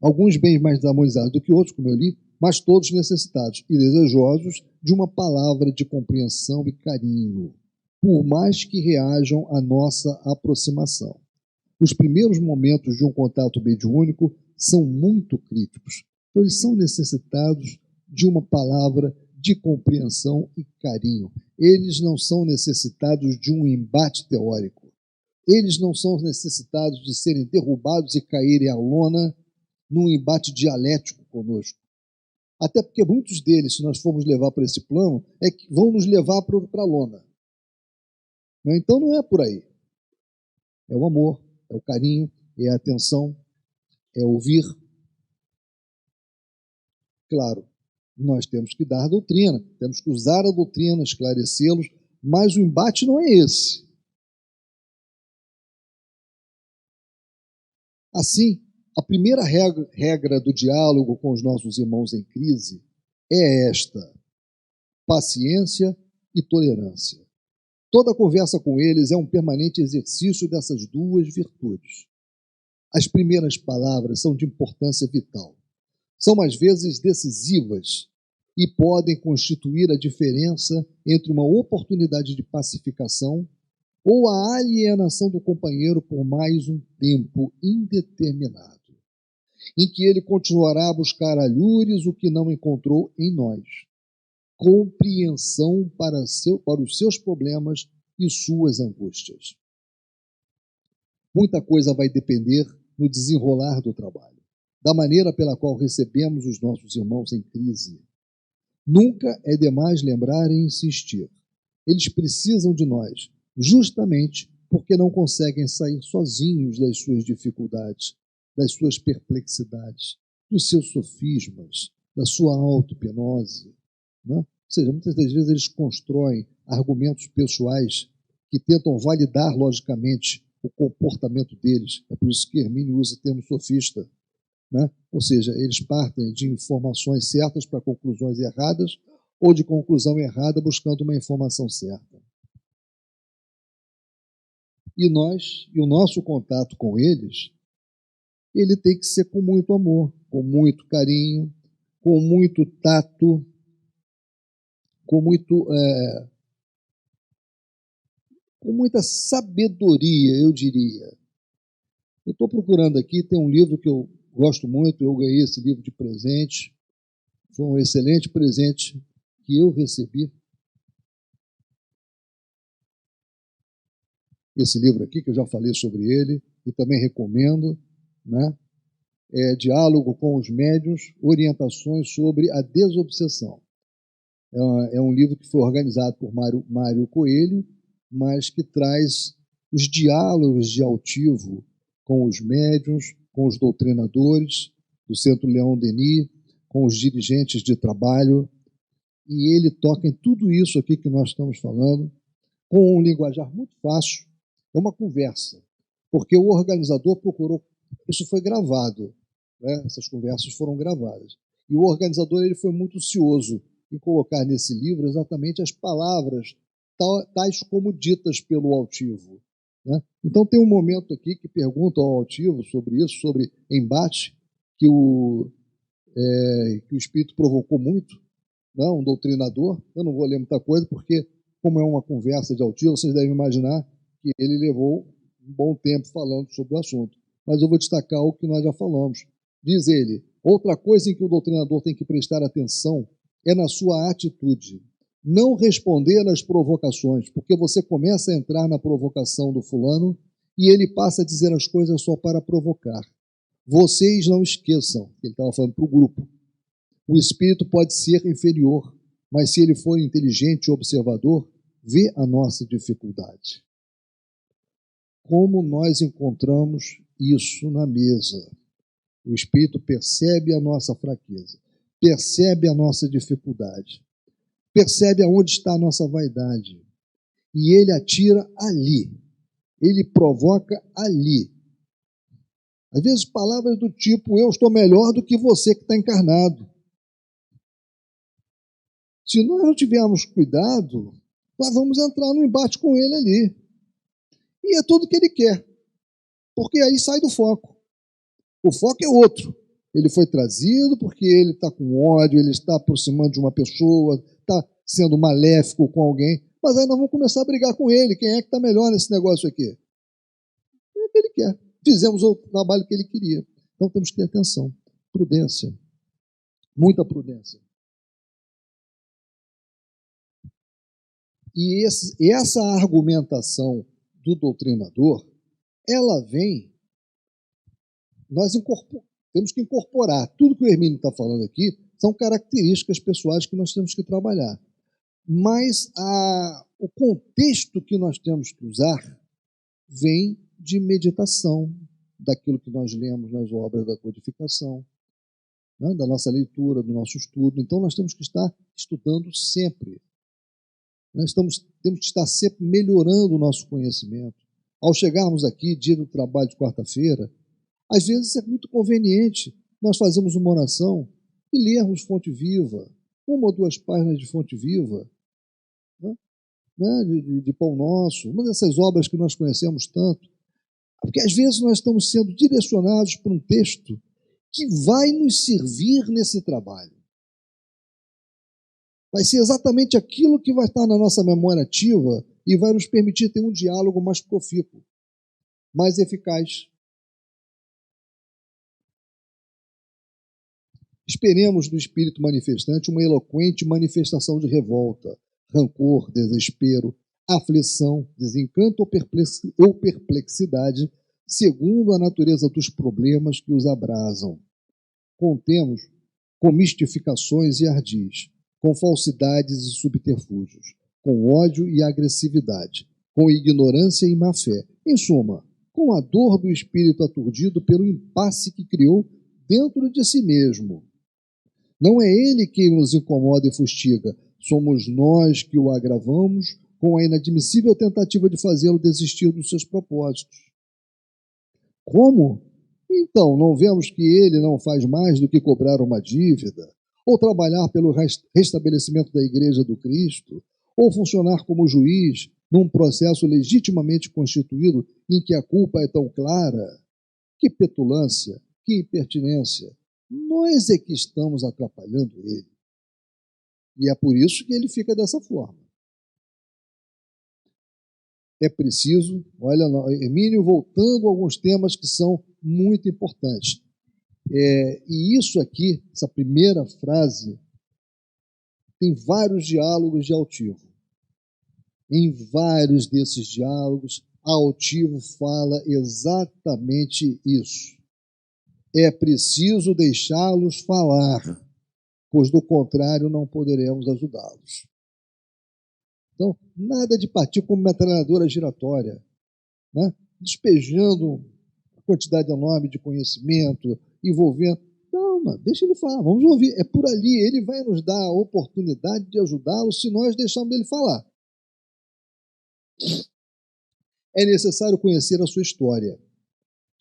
Alguns bem mais desarmonizados do que outros, como eu li, mas todos necessitados e desejosos de uma palavra de compreensão e carinho, por mais que reajam à nossa aproximação. Os primeiros momentos de um contato mediúnico são muito críticos, então eles são necessitados de uma palavra de compreensão e carinho. Eles não são necessitados de um embate teórico. Eles não são necessitados de serem derrubados e caírem à lona num embate dialético conosco. Até porque muitos deles, se nós formos levar para esse plano, é que vão nos levar para a lona. Então não é por aí. É o amor, é o carinho, é a atenção, é ouvir. Claro, nós temos que dar a doutrina, temos que usar a doutrina, esclarecê-los, mas o embate não é esse. Assim, a primeira regra do diálogo com os nossos irmãos em crise é esta: paciência e tolerância. Toda conversa com eles é um permanente exercício dessas duas virtudes. As primeiras palavras são de importância vital. São, às vezes, decisivas e podem constituir a diferença entre uma oportunidade de pacificação ou a alienação do companheiro por mais um tempo indeterminado, em que ele continuará a buscar alhures o que não encontrou em nós, compreensão para os seus problemas e suas angústias. Muita coisa vai depender no desenrolar do trabalho, da maneira pela qual recebemos os nossos irmãos em crise. Nunca é demais lembrar e insistir. Eles precisam de nós, justamente porque não conseguem sair sozinhos das suas dificuldades, das suas perplexidades, dos seus sofismas, da sua auto-hipnose. Né? Ou seja, muitas das vezes eles constroem argumentos pessoais que tentam validar logicamente o comportamento deles. É por isso que Hermínio usa o termo sofista. Né? Ou seja, eles partem de informações certas para conclusões erradas ou de conclusão errada buscando uma informação certa. E o nosso contato com eles, ele tem que ser com muito amor, com muito carinho, com muito tato, com muita sabedoria, eu diria. Eu estou procurando aqui, tem um livro que eu gosto muito, eu ganhei esse livro de presente, foi um excelente presente que eu recebi. Esse livro aqui, que eu já falei sobre ele, e também recomendo, né? Diálogo com os Médiuns, orientações sobre a desobsessão. É um livro que foi organizado por Mário Coelho, mas que traz os diálogos de altivo com os médiuns, com os doutrinadores do Centro Leon Denis, com os dirigentes de trabalho, e ele toca em tudo isso aqui que nós estamos falando, com um linguajar muito fácil. É uma conversa, porque o organizador procurou, isso foi gravado, né? Essas conversas foram gravadas, e o organizador ele foi muito cioso em colocar nesse livro exatamente as palavras tais como ditas pelo altivo. Né? Então tem um momento aqui que pergunta ao altivo sobre isso, sobre embate, que o espírito provocou muito, né? Um doutrinador. Eu não vou ler muita coisa, porque como é uma conversa de altivo, vocês devem imaginar que ele levou um bom tempo falando sobre o assunto. Mas eu vou destacar o que nós já falamos. Diz ele: outra coisa em que o doutrinador tem que prestar atenção é na sua atitude. Não responder às provocações, porque você começa a entrar na provocação do fulano e ele passa a dizer as coisas só para provocar. Vocês não esqueçam, ele estava falando para o grupo, o espírito pode ser inferior, mas se ele for inteligente e observador, vê a nossa dificuldade. Como nós encontramos isso na mesa? O espírito percebe a nossa fraqueza, percebe a nossa dificuldade, percebe aonde está a nossa vaidade, e ele atira ali, ele provoca ali. Às vezes palavras do tipo: eu estou melhor do que você que está encarnado. Se nós não tivermos cuidado, nós vamos entrar no embate com ele ali. E é tudo que ele quer, porque aí sai do foco. O foco é outro. Ele foi trazido porque ele está com ódio, ele está aproximando de uma pessoa, está sendo maléfico com alguém, mas aí nós vamos começar a brigar com ele. Quem é que está melhor nesse negócio aqui? É o que ele quer. Fizemos o trabalho que ele queria. Então temos que ter atenção, prudência, muita prudência. E essa argumentação do doutrinador, ela vem, nós temos que incorporar tudo que o Hermínio está falando aqui. São características pessoais que nós temos que trabalhar. Mas o contexto que nós temos que usar vem de meditação, daquilo que nós lemos nas obras da codificação, né, da nossa leitura, do nosso estudo. Então, nós temos que estar estudando sempre. Nós temos que estar sempre melhorando o nosso conhecimento. Ao chegarmos aqui, dia do trabalho de quarta-feira, às vezes é muito conveniente nós fazermos uma oração e lermos Fonte Viva, uma ou duas páginas de Fonte Viva, né, de Pão Nosso, uma dessas obras que nós conhecemos tanto. Porque às vezes nós estamos sendo direcionados por um texto que vai nos servir nesse trabalho. Vai ser exatamente aquilo que vai estar na nossa memória ativa e vai nos permitir ter um diálogo mais profícuo, mais eficaz. Esperemos do espírito manifestante uma eloquente manifestação de revolta, rancor, desespero, aflição, desencanto ou perplexidade, segundo a natureza dos problemas que os abrasam. Contemos com mistificações e ardis, com falsidades e subterfúgios, com ódio e agressividade, com ignorância e má fé. Em suma, com a dor do espírito aturdido pelo impasse que criou dentro de si mesmo. Não é ele quem nos incomoda e fustiga, somos nós que o agravamos com a inadmissível tentativa de fazê-lo desistir dos seus propósitos. Como? Então, não vemos que ele não faz mais do que cobrar uma dívida, ou trabalhar pelo restabelecimento da Igreja do Cristo, ou funcionar como juiz num processo legitimamente constituído em que a culpa é tão clara? Que petulância, que impertinência! Nós é que estamos atrapalhando ele. E é por isso que ele fica dessa forma. É preciso, olha, Hermínio, voltando a alguns temas que são muito importantes. E isso aqui, essa primeira frase, tem vários diálogos de Altivo. Em vários desses diálogos, Altivo fala exatamente isso. É preciso deixá-los falar, pois do contrário não poderemos ajudá-los. Então, nada de partir como metralhadora giratória, né? Despejando uma quantidade enorme de conhecimento, envolvendo. Não, mano, deixa ele falar, vamos ouvir. É por ali, ele vai nos dar a oportunidade de ajudá-lo se nós deixarmos ele falar. É necessário conhecer a sua história,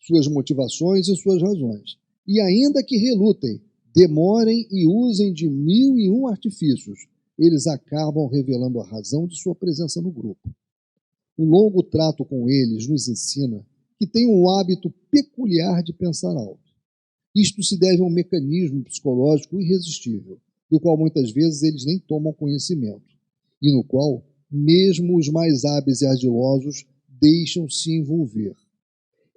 suas motivações e suas razões. E ainda que relutem, demorem e usem de 1001 artifícios, eles acabam revelando a razão de sua presença no grupo. O longo trato com eles nos ensina que têm um hábito peculiar de pensar alto. Isto se deve a um mecanismo psicológico irresistível, do qual muitas vezes eles nem tomam conhecimento, e no qual mesmo os mais hábeis e ardilosos deixam-se envolver.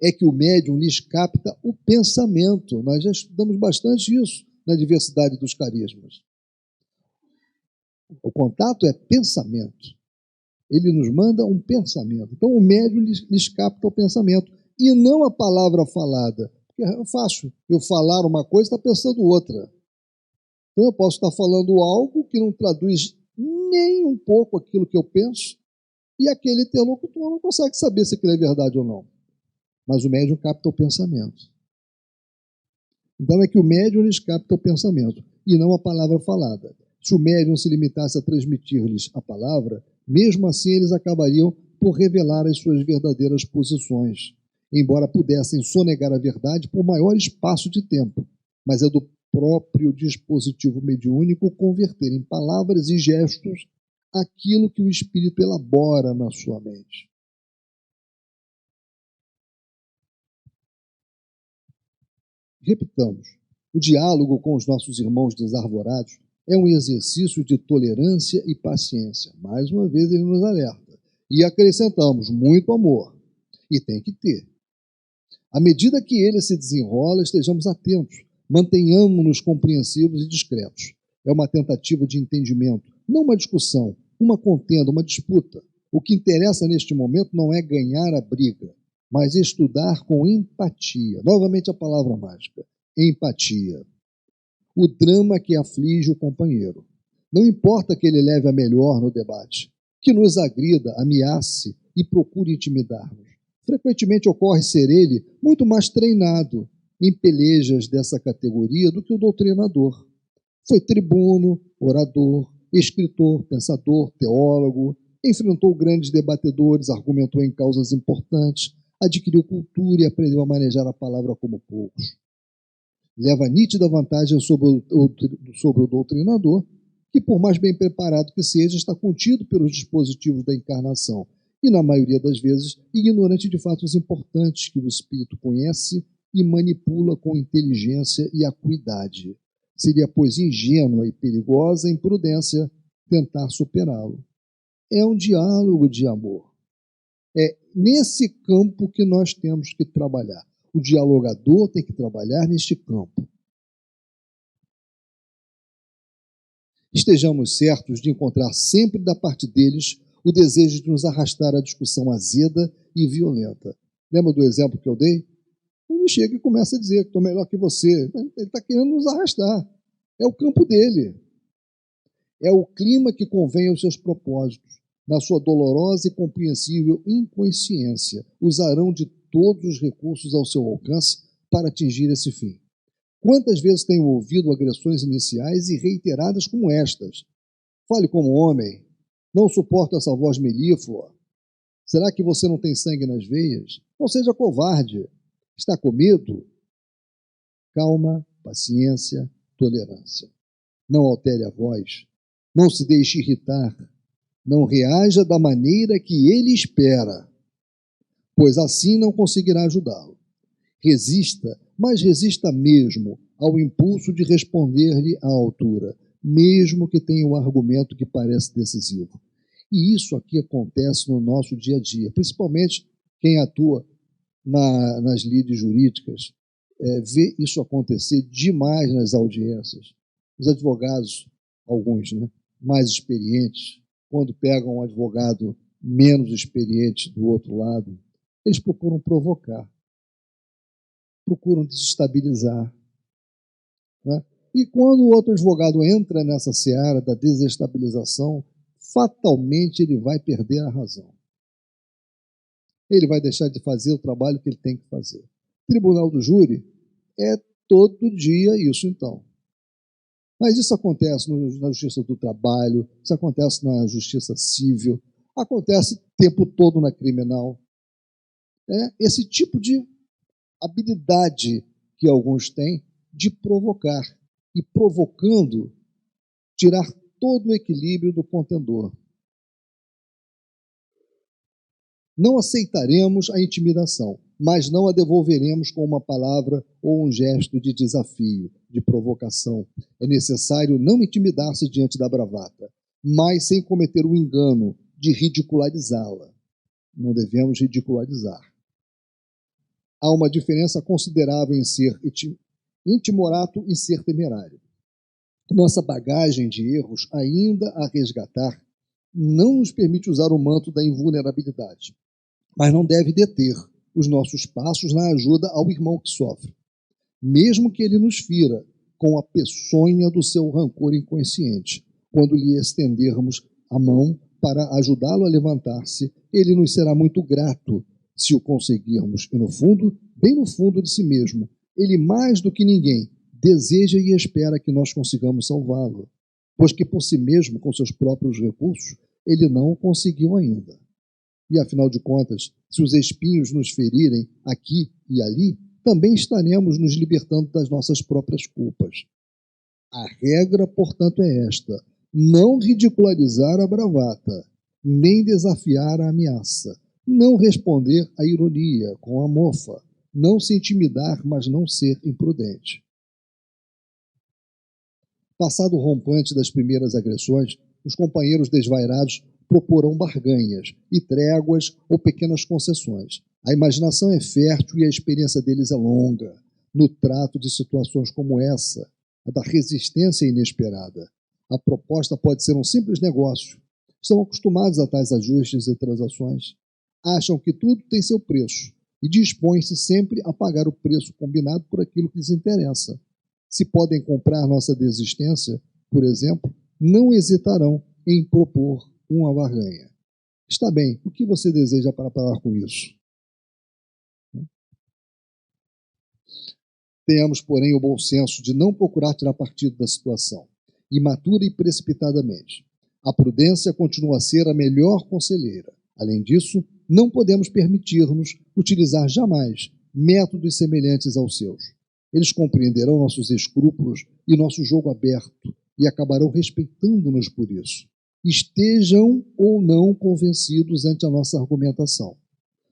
É que o médium lhes capta o pensamento. Nós já estudamos bastante isso na diversidade dos carismas. O contato é pensamento. Ele nos manda um pensamento. Então, o médium lhes capta o pensamento, e não a palavra falada. Porque é fácil eu falar uma coisa e estar pensando outra. Então, eu posso estar falando algo que não traduz nem um pouco aquilo que eu penso, e aquele interlocutor não consegue saber se aquilo é verdade ou não. Mas o médium capta o pensamento. Então é que o médium lhes capta o pensamento, e não a palavra falada. Se o médium se limitasse a transmitir-lhes a palavra, mesmo assim eles acabariam por revelar as suas verdadeiras posições, embora pudessem sonegar a verdade por maior espaço de tempo. Mas é do próprio dispositivo mediúnico converter em palavras e gestos aquilo que o espírito elabora na sua mente. Repitamos, o diálogo com os nossos irmãos desarvorados é um exercício de tolerância e paciência. Mais uma vez ele nos alerta. E acrescentamos, muito amor. E tem que ter. À medida que ele se desenrola, estejamos atentos, mantenhamos-nos compreensivos e discretos. É uma tentativa de entendimento, não uma discussão, uma contenda, uma disputa. O que interessa neste momento não é ganhar a briga, mas estudar com empatia. Novamente a palavra mágica, empatia. o drama que aflige o companheiro. Não importa que ele leve a melhor no debate, que nos agrida, ameace e procure intimidar-nos. Frequentemente ocorre ser ele muito mais treinado em pelejas dessa categoria do que o doutrinador. Foi tribuno, orador, escritor, pensador, teólogo, enfrentou grandes debatedores, argumentou em causas importantes, adquiriu cultura e aprendeu a manejar a palavra como poucos. Leva nítida vantagem sobre o doutrinador, que, por mais bem preparado que seja, está contido pelos dispositivos da encarnação e, na maioria das vezes, ignorante de fatos importantes que o espírito conhece e manipula com inteligência e acuidade. Seria, pois, ingênua e perigosa imprudência tentar superá-lo. É um diálogo de amor. É nesse campo que nós temos que trabalhar. O dialogador tem que trabalhar neste campo. Estejamos certos de encontrar sempre da parte deles o desejo de nos arrastar à discussão azeda e violenta. Lembra do exemplo que eu dei? Ele chega e começa a dizer que estou melhor que você. Ele está querendo nos arrastar. É o campo dele. É o clima que convém aos seus propósitos. Na sua dolorosa e compreensível inconsciência, usarão de todos os recursos ao seu alcance para atingir esse fim. Quantas vezes tenho ouvido agressões iniciais e reiteradas como estas? Fale como homem. Não suporto essa voz melíflua. Será que você não tem sangue nas veias? Não seja covarde. Está com medo? Calma, paciência, tolerância. Não altere a voz. Não se deixe irritar. Não reaja da maneira que ele espera, pois assim não conseguirá ajudá-lo. Resista, mas resista mesmo ao impulso de responder-lhe à altura, mesmo que tenha um argumento que parece decisivo. E isso aqui acontece no nosso dia a dia, principalmente quem atua nas lides jurídicas, vê isso acontecer demais nas audiências. Os advogados, alguns, mais experientes, quando pegam um advogado menos experiente do outro lado, eles procuram provocar, procuram desestabilizar. E quando o outro advogado entra nessa seara da desestabilização, fatalmente ele vai perder a razão. Ele vai deixar de fazer o trabalho que ele tem que fazer. Tribunal do júri é todo dia isso, então. Mas isso acontece na justiça do trabalho, isso acontece na justiça civil, acontece o tempo todo na criminal. Esse tipo de habilidade que alguns têm de provocar, e provocando, tirar todo o equilíbrio do contendor. Não aceitaremos a intimidação, mas não a devolveremos com uma palavra ou um gesto de desafio, de provocação. É necessário não intimidar-se diante da bravata, mas sem cometer o engano de ridicularizá-la. Não devemos ridicularizar. Há uma diferença considerável em ser intimorato e ser temerário. Nossa bagagem de erros, ainda a resgatar, não nos permite usar o manto da invulnerabilidade, mas não deve deter os nossos passos na ajuda ao irmão que sofre, mesmo que ele nos fira com a peçonha do seu rancor inconsciente. Quando lhe estendermos a mão para ajudá-lo a levantar-se, ele nos será muito grato se o conseguirmos. E no fundo, bem no fundo de si mesmo, ele mais do que ninguém deseja e espera que nós consigamos salvá-lo, pois que por si mesmo, com seus próprios recursos, ele não o conseguiu ainda. E, afinal de contas, se os espinhos nos ferirem aqui e ali, também estaremos nos libertando das nossas próprias culpas. A regra, portanto, é esta: não ridicularizar a bravata, nem desafiar a ameaça, não responder à ironia com a mofa, não se intimidar, mas não ser imprudente. Passado o rompante das primeiras agressões, os companheiros desvairados proporão barganhas e tréguas ou pequenas concessões. A imaginação é fértil e a experiência deles é longa no trato de situações como essa, a da resistência inesperada. A proposta pode ser um simples negócio. Estão acostumados a tais ajustes e transações. Acham que tudo tem seu preço e dispõem-se sempre a pagar o preço combinado por aquilo que lhes interessa. se podem comprar nossa desistência, por exemplo, não hesitarão em propor uma barganha. Está bem, o que você deseja para parar com isso? Tenhamos, porém, o bom senso de não procurar tirar partido da situação, imatura e precipitadamente. A prudência continua a ser a melhor conselheira. Além disso, não podemos permitir-nos utilizar jamais métodos semelhantes aos seus. Eles compreenderão nossos escrúpulos e nosso jogo aberto e acabarão respeitando-nos por isso. Estejam ou não convencidos ante a nossa argumentação.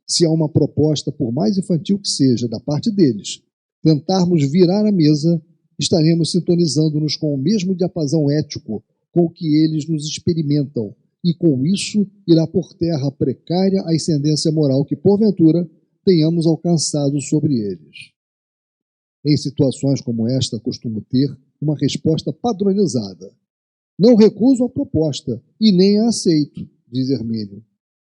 Se há uma proposta, por mais infantil que seja, da parte deles, tentarmos virar a mesa, estaremos sintonizando-nos com o mesmo diapasão ético com o que eles nos experimentam, e com isso irá por terra a precária ascendência moral que, porventura, tenhamos alcançado sobre eles. Em situações como esta, costumo ter uma resposta padronizada. Não recuso a proposta e nem a aceito, diz Hermínio.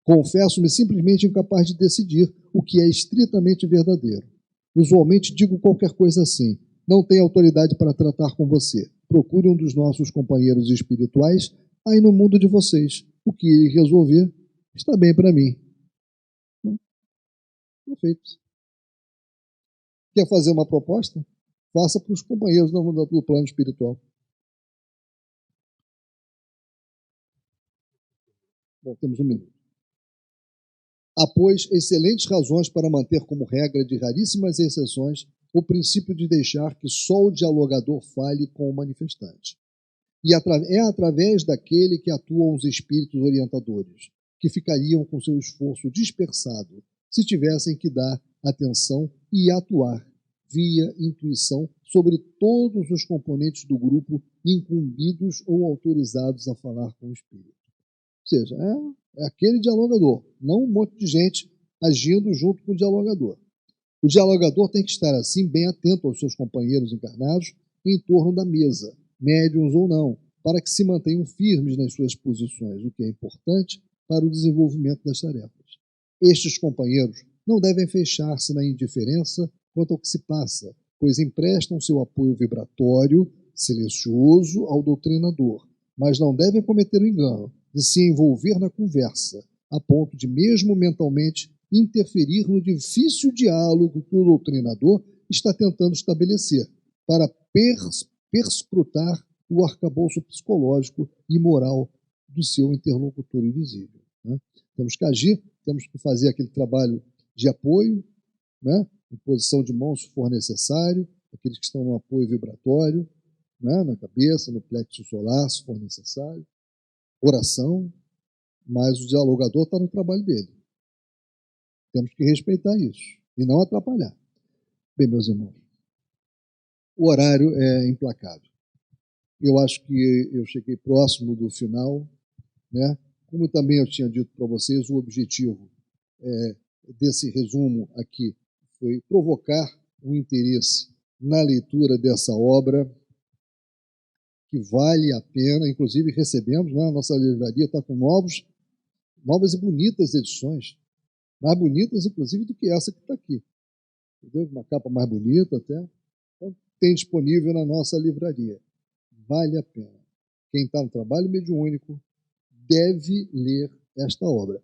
Confesso-me simplesmente incapaz de decidir o que é estritamente verdadeiro. Usualmente digo qualquer coisa assim: não tenho autoridade para tratar com você. Procure um dos nossos companheiros espirituais aí no mundo de vocês. O que ele resolver está bem para mim. Perfeito. Quer fazer uma proposta? Faça para os companheiros do plano espiritual. Bom, temos um minuto. Há, pois, excelentes razões para manter como regra de raríssimas exceções o princípio de deixar que só o dialogador fale com o manifestante. E é através daquele que atuam os espíritos orientadores, que ficariam com seu esforço dispersado se tivessem que dar atenção e atuar via intuição sobre todos os componentes do grupo incumbidos ou autorizados a falar com o espírito. Ou seja, é aquele dialogador, não um monte de gente agindo junto com o dialogador. O dialogador tem que estar, assim, bem atento aos seus companheiros encarnados em torno da mesa, médiuns ou não, para que se mantenham firmes nas suas posições, o que é importante para o desenvolvimento das tarefas. Estes companheiros não devem fechar-se na indiferença quanto ao que se passa, pois emprestam seu apoio vibratório, silencioso ao doutrinador, mas não devem cometer o engano de se envolver na conversa, a ponto de, mesmo mentalmente, interferir no difícil diálogo que o doutrinador está tentando estabelecer, para perscrutar o arcabouço psicológico e moral do seu interlocutor invisível. Né? Temos que agir, temos que fazer aquele trabalho de apoio, né? Imposição de mãos se for necessário, aqueles que estão no apoio vibratório, né? Na cabeça, no plexo solar, se for necessário, oração, mas o dialogador está no trabalho dele. Temos que respeitar isso e não atrapalhar. Bem, meus irmãos, o horário é implacável. Eu acho que eu cheguei próximo do final, né? Como também eu tinha dito para vocês, o objetivo desse resumo aqui foi provocar um interesse na leitura dessa obra, que vale a pena. Inclusive recebemos, né? A nossa livraria está com novas e bonitas edições, mais bonitas, inclusive, do que essa que está aqui. Entendeu? Uma capa mais bonita até. Então, tem disponível na nossa livraria. Vale a pena. Quem está no trabalho mediúnico deve ler esta obra.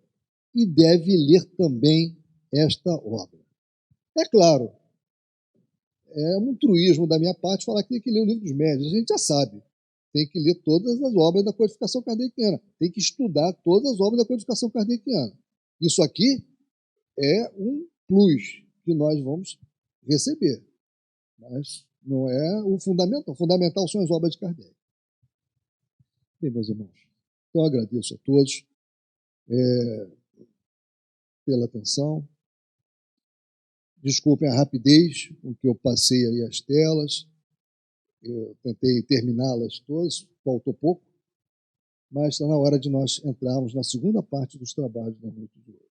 E deve ler também esta obra. É claro, é um truísmo da minha parte falar que tem que ler o Livro dos Médiuns. A gente já sabe. Tem que ler todas as obras da codificação kardeciana. Tem que estudar todas as obras da codificação kardeciana. Isso aqui é um plus que nós vamos receber. Mas não é o fundamental. O fundamental são as obras de Kardec. Bem, meus irmãos, então eu agradeço a todos pela atenção. Desculpem a rapidez com que eu passei aí as telas. Eu tentei terminá-las todas, faltou pouco, mas está na hora de nós entrarmos na segunda parte dos trabalhos da noite de hoje.